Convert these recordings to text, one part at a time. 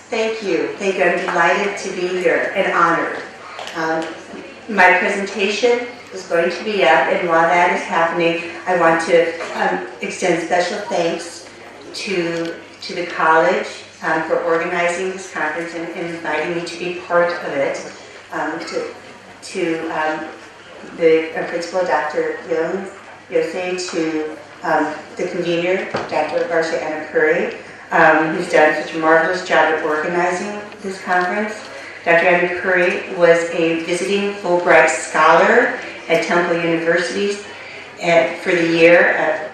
Thank you. Thank you. I'm delighted to be here and honored. My presentation is going to be up, and while that is happening, I want to extend special thanks to the college for organizing this conference and inviting me to be part of it. To the principal, Dr. Yose, to the convener, Dr. Varsha Anna Curry, who's done such a marvelous job at organizing this conference. Dr. Anna Curry was a visiting Fulbright scholar at Temple University for the year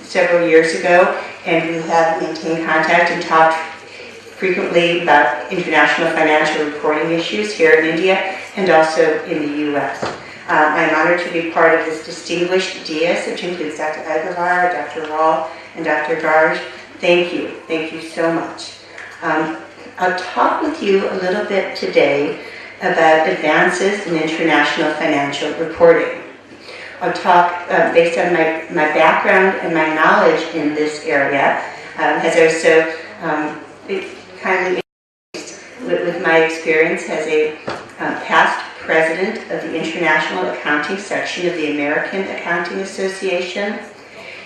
several years ago, and we have maintained contact and talked frequently about international financial reporting issues here in India and also in the U.S. I'm honored to be part of this distinguished dais, which includes Dr. Agarwal, Dr. Rall, and Dr. Garg. Thank you so much. I'll talk with you a little bit today about advances in international financial reporting. I'll talk based on my background and my knowledge in this area, as I was so kindly with my experience as a past president of the International Accounting Section of the American Accounting Association,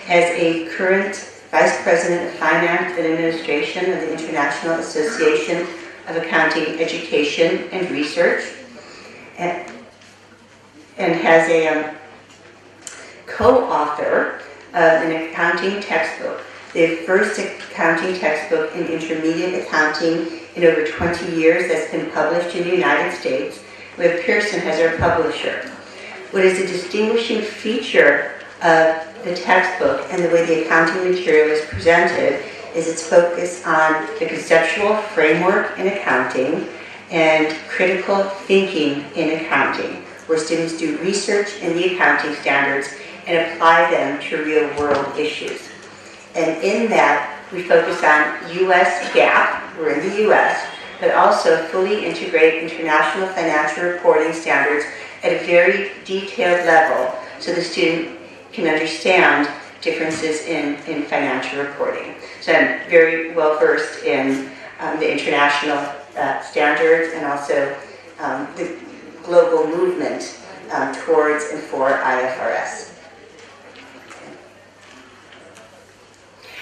as a current Vice President of Finance and Administration of the International Association of Accounting Education and Research, and has a co-author of an accounting textbook, the first accounting textbook in intermediate accounting in over 20 years that's been published in the United States, with Pearson as our publisher. What is a distinguishing feature of the textbook and the way the accounting material is presented is its focus on the conceptual framework in accounting and critical thinking in accounting, where students do research in the accounting standards and apply them to real-world issues. And in that, we focus on U.S. GAAP, we're in the U.S., but also fully integrate international financial reporting standards at a very detailed level so the student can understand differences in financial reporting. So I'm very well versed in the international standards and also the global movement towards and for IFRS.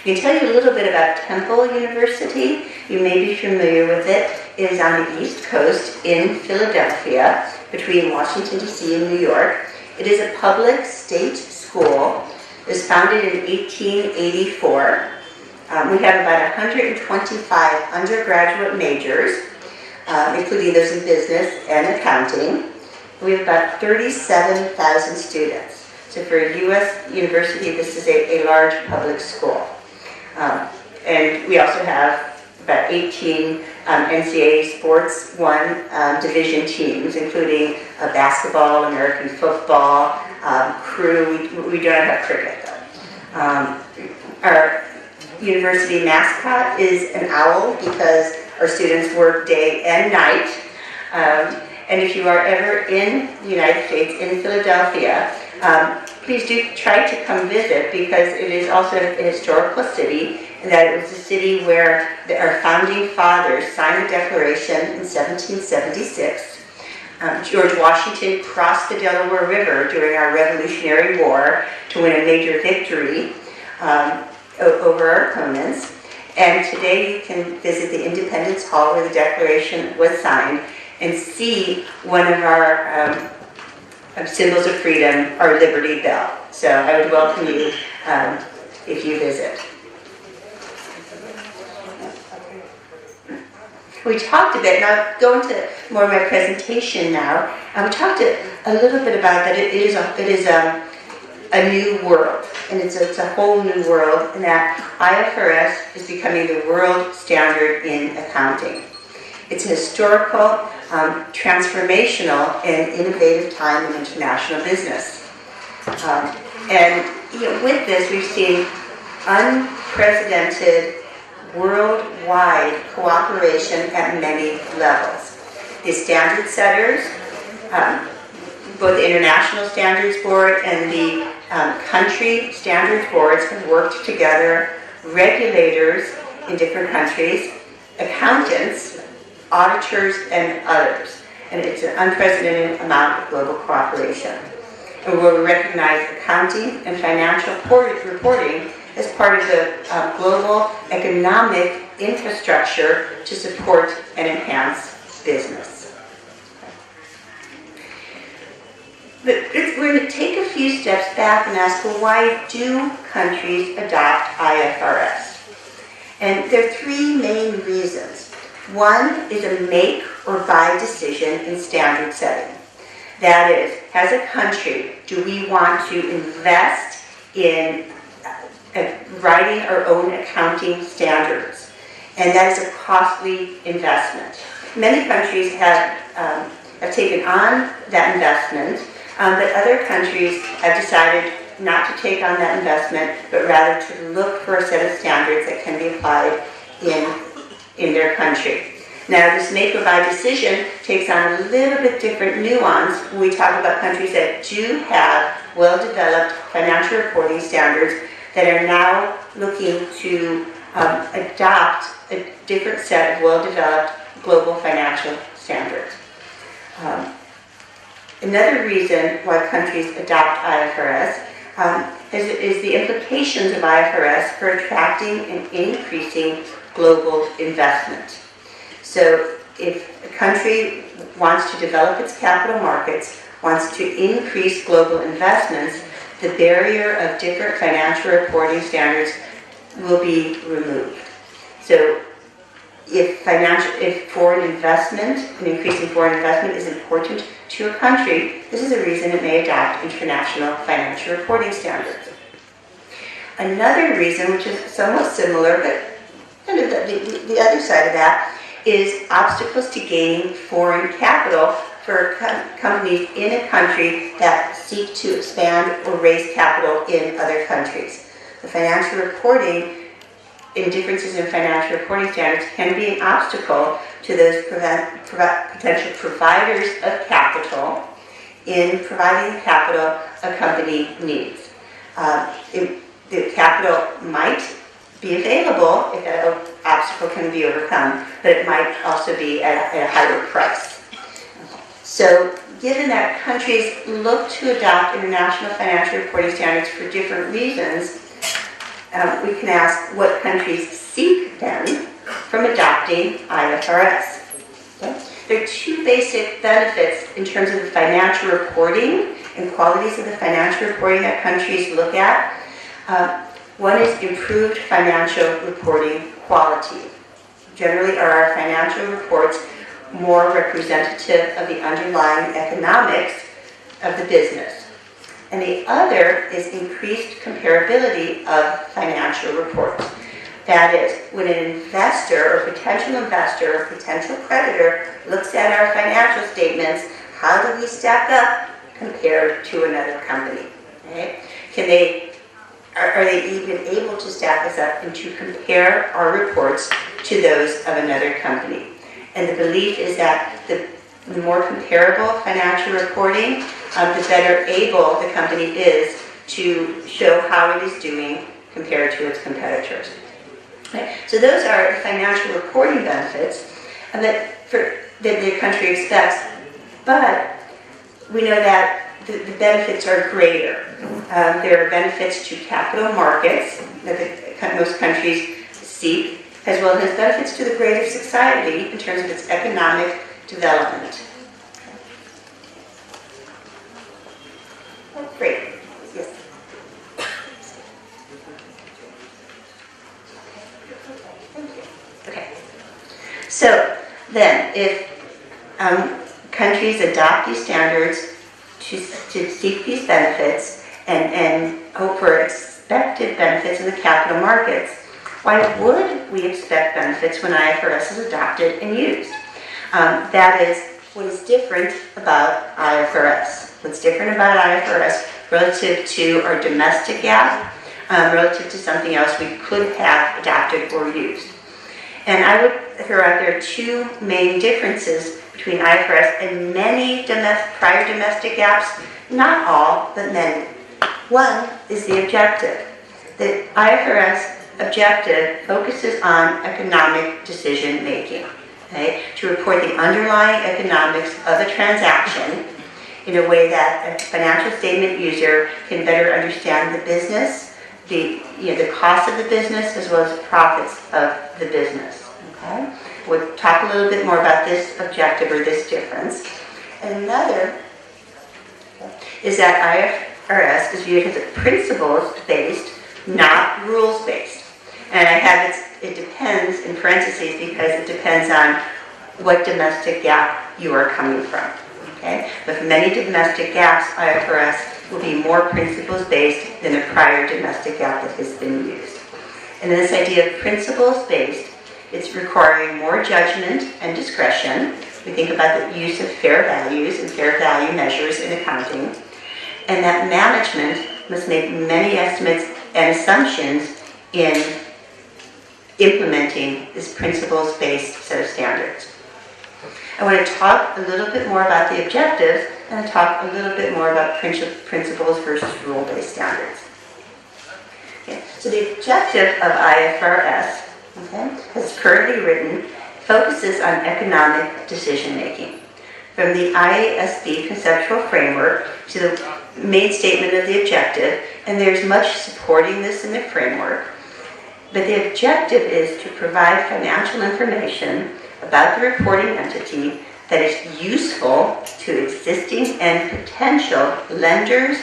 I can tell you a little bit about Temple University. You may be familiar with it. It is on the East Coast in Philadelphia, between Washington, D.C. and New York. It is a public state school. It was founded in 1884. We have about 125 undergraduate majors, including those in business and accounting. We have about 37,000 students. So for a U.S. university, this is a large public school. And we also have about 18 NCAA Sports 1 division teams, including basketball, American football, crew. We don't have cricket, though. Our university mascot is an owl because our students work day and night. And if you are ever in the United States, in Philadelphia, please do try to come visit, because it is also a historical city, and that it was a city where our founding fathers signed the Declaration in 1776. George Washington crossed the Delaware River during our Revolutionary War to win a major victory over our opponents. And today you can visit the Independence Hall where the Declaration was signed and see one of our symbols of freedom, our Liberty Bell. So I would welcome you if you visit. We talked a bit, and I'll go into more of my presentation now. We talked a little bit about that it is a new world, and it's a whole new world, and that IFRS is becoming the world standard in accounting. It's a historical, transformational, and innovative time in international business. And with this, we've seen unprecedented worldwide cooperation at many levels. The standard setters, both the International Standards Board and the country standards boards have worked together, regulators in different countries, accountants, auditors, and others. And it's an unprecedented amount of global cooperation. And we'll recognize accounting and financial reporting as part of the global economic infrastructure to support and enhance business. But we're going to take a few steps back and ask, well, why do countries adopt IFRS? And there are three main reasons. One is a make or buy decision in standard setting. That is, as a country, do we want to invest in writing our own accounting standards? And that is a costly investment. Many countries have taken on that investment, but other countries have decided not to take on that investment, but rather to look for a set of standards that can be applied in their country. Now, this make or buy decision takes on a little bit different nuance when we talk about countries that do have well-developed financial reporting standards that are now looking to adopt a different set of well-developed global financial standards. Another reason why countries adopt IFRS is the implications of IFRS for attracting and increasing global investment. So if a country wants to develop its capital markets, wants to increase global investments, the barrier of different financial reporting standards will be removed. So if foreign investment and increasing foreign investment is important to a country, this is a reason it may adopt international financial reporting standards. Another reason, which is somewhat similar, but kind of the other side of that, is obstacles to gaining foreign capital for companies in a country that seek to expand or raise capital in other countries. The financial reporting and differences in financial reporting standards can be an obstacle to those potential providers of capital in providing the capital a company needs. The capital might be available if that obstacle can be overcome, but it might also be at a higher price. So given that countries look to adopt international financial reporting standards for different reasons, we can ask what countries seek then from adopting IFRS. Okay? There are two basic benefits in terms of the financial reporting and qualities of the financial reporting that countries look at. One is improved financial reporting quality. Generally, are our financial reports more representative of the underlying economics of the business? And the other is increased comparability of financial reports. That is, when an investor or potential creditor looks at our financial statements, how do we stack up compared to another company? Okay? Are they even able to stack us up and to compare our reports to those of another company? And the belief is that the more comparable financial reporting, the better able the company is to show how it is doing compared to its competitors. Okay? So those are the financial reporting benefits that the country expects, but we know that the benefits are greater. There are benefits to capital markets that most countries seek, as well as benefits to the greater society in terms of its economic development. Oh, great. Yes. Okay. So then, if countries adopt these standards to seek these benefits and hope for expected benefits in the capital markets, why would we expect benefits when IFRS is adopted and used? That is, what is different about IFRS? What's different about IFRS relative to our domestic GAAP, relative to something else we could have adopted or used? And I would throw out there two main differences between IFRS and many prior domestic GAAPs, not all, but many. One is the objective. The IFRS objective focuses on economic decision making, okay, to report the underlying economics of a transaction in a way that a financial statement user can better understand the business, the cost of the business, as well as profits of the business. Okay? We'll talk a little bit more about this objective or this difference. And another is that IFRS is viewed as a principles-based, not rules-based. And I have it depends in parentheses because it depends on what domestic GAAP you are coming from. Okay? But for many domestic GAAPs, IFRS will be more principles-based than a prior domestic GAAP that has been used. And this idea of principles-based, it's requiring more judgment and discretion. We think about the use of fair values and fair value measures in accounting. And that management must make many estimates and assumptions in implementing this principles-based set of standards. I want to talk a little bit more about the objectives and talk a little bit more about principles versus rule-based standards. Okay. So the objective of IFRS, okay, as currently written, focuses on economic decision-making. From the IASB conceptual framework to the main statement of the objective, and there's much supporting this in the framework, but the objective is to provide financial information about the reporting entity that is useful to existing and potential lenders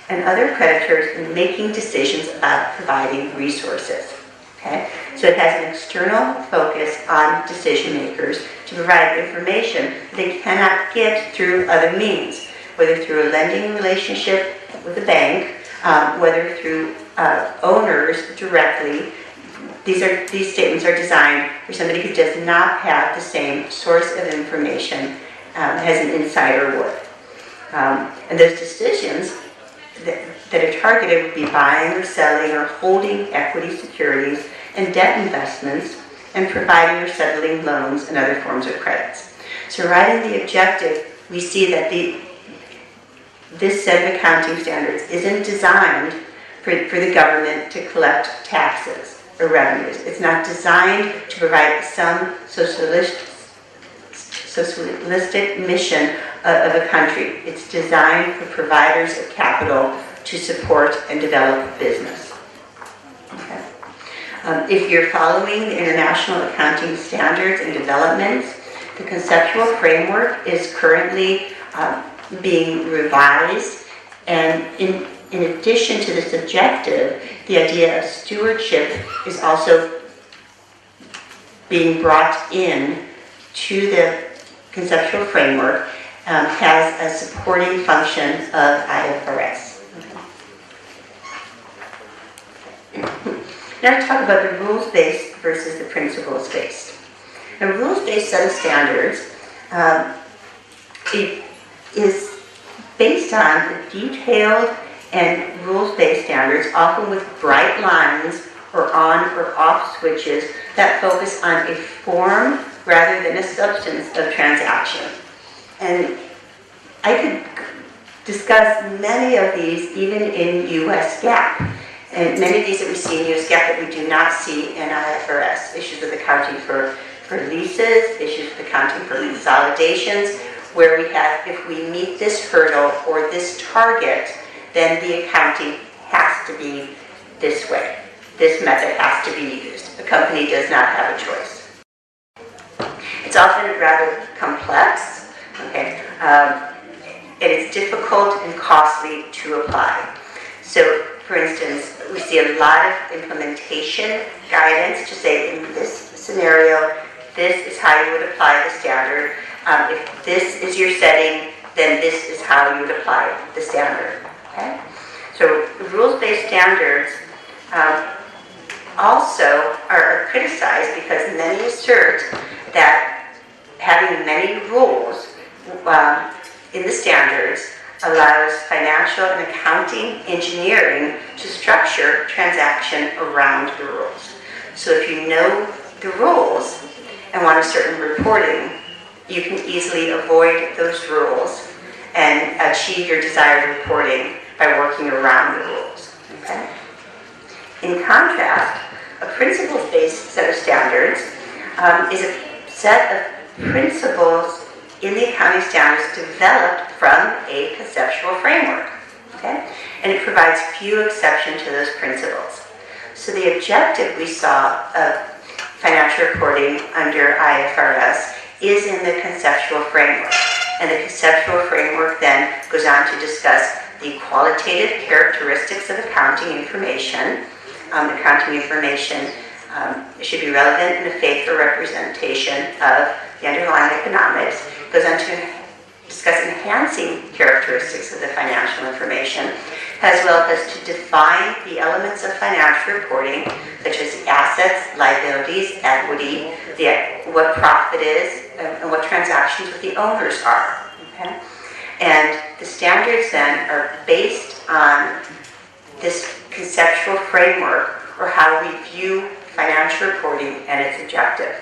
and other creditors in making decisions about providing resources. Okay? So it has an external focus on decision makers to provide information they cannot get through other means, whether through a lending relationship with a bank, whether through owners directly. These statements are designed for somebody who does not have the same source of information as an insider would. And those decisions that are targeted would be buying or selling or holding equity securities and debt investments and providing or settling loans and other forms of credits. So writing the objective, we see that this set of accounting standards isn't designed for the government to collect taxes or revenues. It's not designed to provide some socialistic mission of a country. It's designed for providers of capital to support and develop business. Okay. If you're following the international accounting standards and developments, the conceptual framework is currently being revised, and in addition to this objective, the idea of stewardship is also being brought in to the conceptual framework, has a supporting function of IFRS. Now to talk about the rules-based versus the principles-based. A rules-based set of standards it is based on the detailed and rules-based standards, often with bright lines or on or off switches that focus on a form rather than a substance of transaction. And I could discuss many of these even in U.S. GAAP. And many of these that we see in U.S. GAAP that we do not see in IFRS. Issues of accounting for leases, issues of accounting for consolidations, where we have, if we meet this hurdle or this target, then the accounting has to be this way. This method has to be used. The company does not have a choice. It's often rather complex, okay, and it's difficult and costly to apply. So, for instance, we see a lot of implementation guidance to say, in this scenario, this is how you would apply the standard. If this is your setting, then this is how you would apply the standard. Okay? So rules-based standards also are criticized because many assert that having many rules in the standards allows financial and accounting engineering to structure transaction around the rules. So if you know the rules and want a certain reporting, you can easily avoid those rules and achieve your desired reporting by working around the rules. Okay? In contrast, A principles-based set of standards is a set of principles in the accounting standards developed from a conceptual framework. Okay? And it provides few exceptions to those principles. So the objective we saw of financial reporting under IFRS is in the conceptual framework. And the conceptual framework then goes on to discuss the qualitative characteristics of accounting information. Accounting information should be relevant in a faithful representation of the underlying economics. It goes on to discuss enhancing characteristics of the financial information, as well as to define the elements of financial reporting, such as assets, liabilities, equity, what profit is, and what transactions with the owners are. Okay? And the standards then are based on this conceptual framework, or how we view financial reporting and its objective.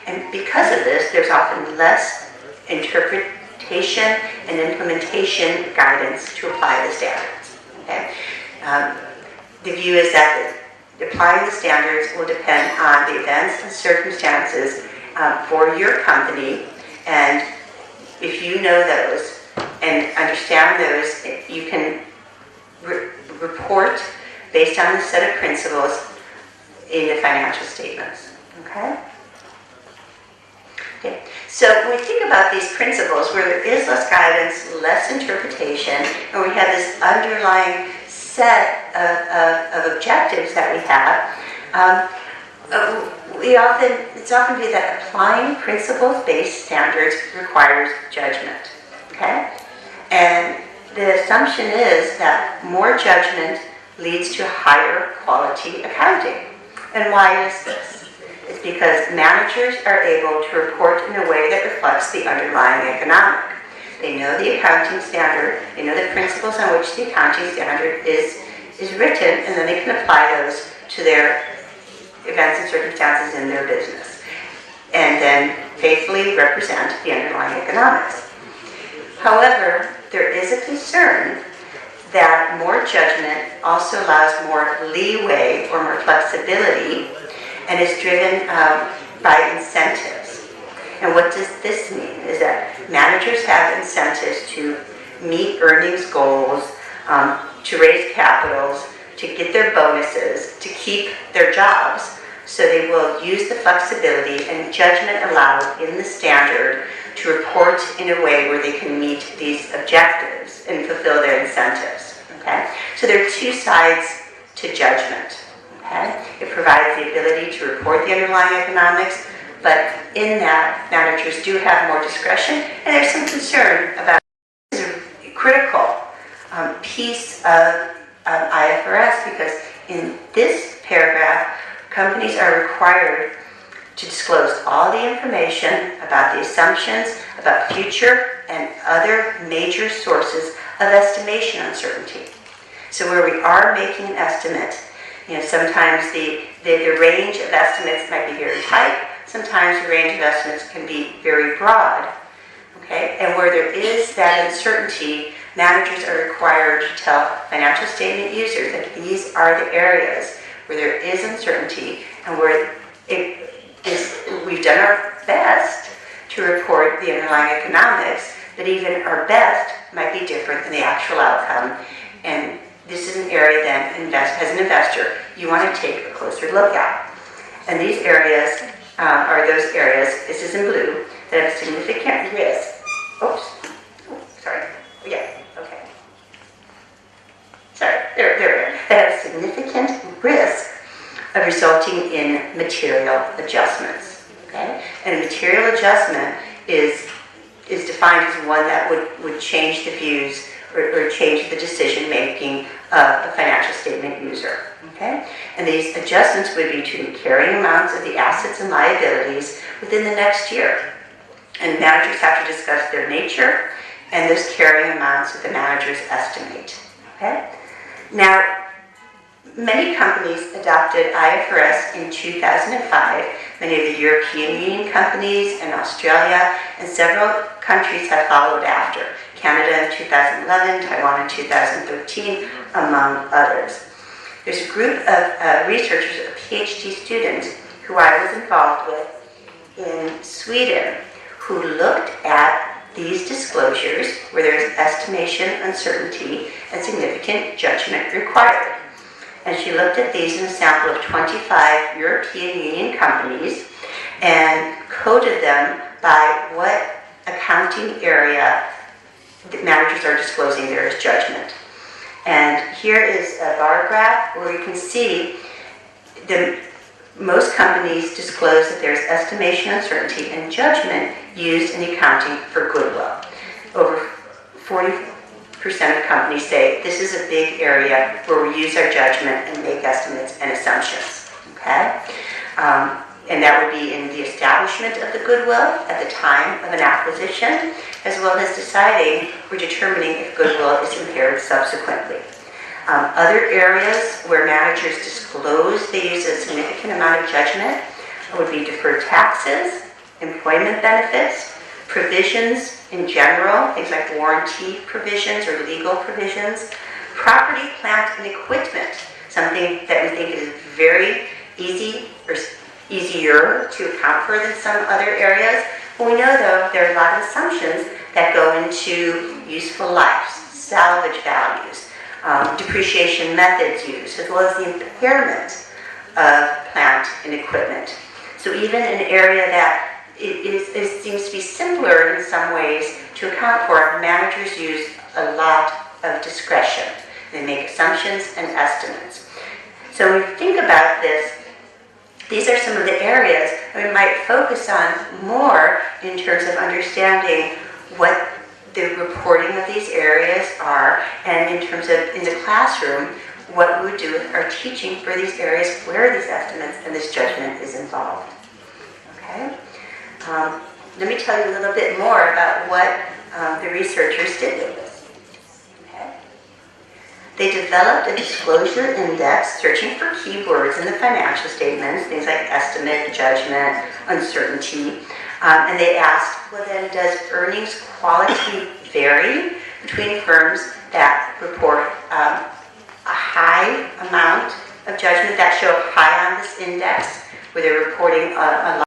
And because of this, there's often less interpretation and implementation guidance to apply the standards. Okay? The view is that applying the standards will depend on the events and circumstances for your company, and if you know those and understand those, you can report based on the set of principles in the financial statements. Okay? Okay. So when we think about these principles, where there is less guidance, less interpretation, and we have this underlying set of objectives that we have, it's often viewed that applying principles-based standards requires judgment. Okay? And the assumption is that more judgment leads to higher quality accounting. And why is this? It's because managers are able to report in a way that reflects the underlying economic. They know the accounting standard, they know the principles on which the accounting standard is written, and then they can apply those to their events and circumstances in their business, and then faithfully represent the underlying economics. However, there is a concern that more judgment also allows more leeway or more flexibility, and is driven by incentives. And what does this mean? Is that managers have incentives to meet earnings goals, to raise capitals, to get their bonuses, to keep their jobs. So they will use the flexibility and judgment allowed in the standard to report in a way where they can meet these objectives and fulfill their incentives. Okay? So there are two sides to judgment. Okay? It provides the ability to report the underlying economics, but in that, managers do have more discretion, and there's some concern about this is a critical piece of IFRS, because in this paragraph, companies are required to disclose all the information about the assumptions, about future and other major sources of estimation uncertainty. So where we are making an estimate, sometimes the range of estimates might be very tight, sometimes the range of estimates can be very broad. Okay? And where there is that uncertainty, managers are required to tell financial statement users that these are the areas where there is uncertainty, and where we've done our best to report the underlying economics, but even our best might be different than the actual outcome. And this is an area that, as an investor, you want to take a closer look at. And these areas are those areas, this is in blue, that have significant risk. Oops. Sorry. Yeah, okay. Sorry, there we are. That have significant risk of resulting in material adjustments. Okay? And a material adjustment is defined as one that would change the views or change the decision making of a financial statement user. Okay? And these adjustments would be to the carrying amounts of the assets and liabilities within the next year. And managers have to discuss their nature and those carrying amounts that the managers estimate. Okay? Now, many companies adopted IFRS in 2005. Many of the European Union companies and Australia and several countries have followed after. Canada in 2011, Taiwan in 2013, among others. There's a group of researchers PhD student who I was involved with in Sweden who looked at these disclosures where there is estimation, uncertainty, and significant judgment required. And she looked at these in a sample of 25 European Union companies and coded them by what accounting area the managers are disclosing there as judgment. And here is a bar graph where you can see most companies disclose that there's estimation, uncertainty, and judgment used in accounting for goodwill. Over 40% of companies say this is a big area where we use our judgment and make estimates and assumptions. Okay? And that would be in the establishment of the goodwill at the time of an acquisition, as well as deciding or determining if goodwill is impaired subsequently. Other areas where managers disclose they use a significant amount of judgment would be deferred taxes, employment benefits, provisions in general, things like warranty provisions or legal provisions, property, plant, and equipment, something that we think is very easy or easier to account for than some other areas. Well, we know, though, there are a lot of assumptions that go into useful lives, salvage values, depreciation methods used, as well as the impairment of plant and equipment. So even an area that it seems to be simpler in some ways to account for, managers use a lot of discretion. They make assumptions and estimates. So when you think about this, these are some of the areas we might focus on more in terms of understanding what the reporting of these areas are, and in terms of, in the classroom, what we would do with our teaching for these areas where these estimates and this judgment is involved. Okay? Let me tell you a little bit more about what the researchers did with this. Okay? They developed a disclosure index searching for keywords in the financial statements, things like estimate, judgment, uncertainty. And they asked, well then, does earnings quality vary between firms that report a high amount of judgment, that show high on this index, where they're reporting a lot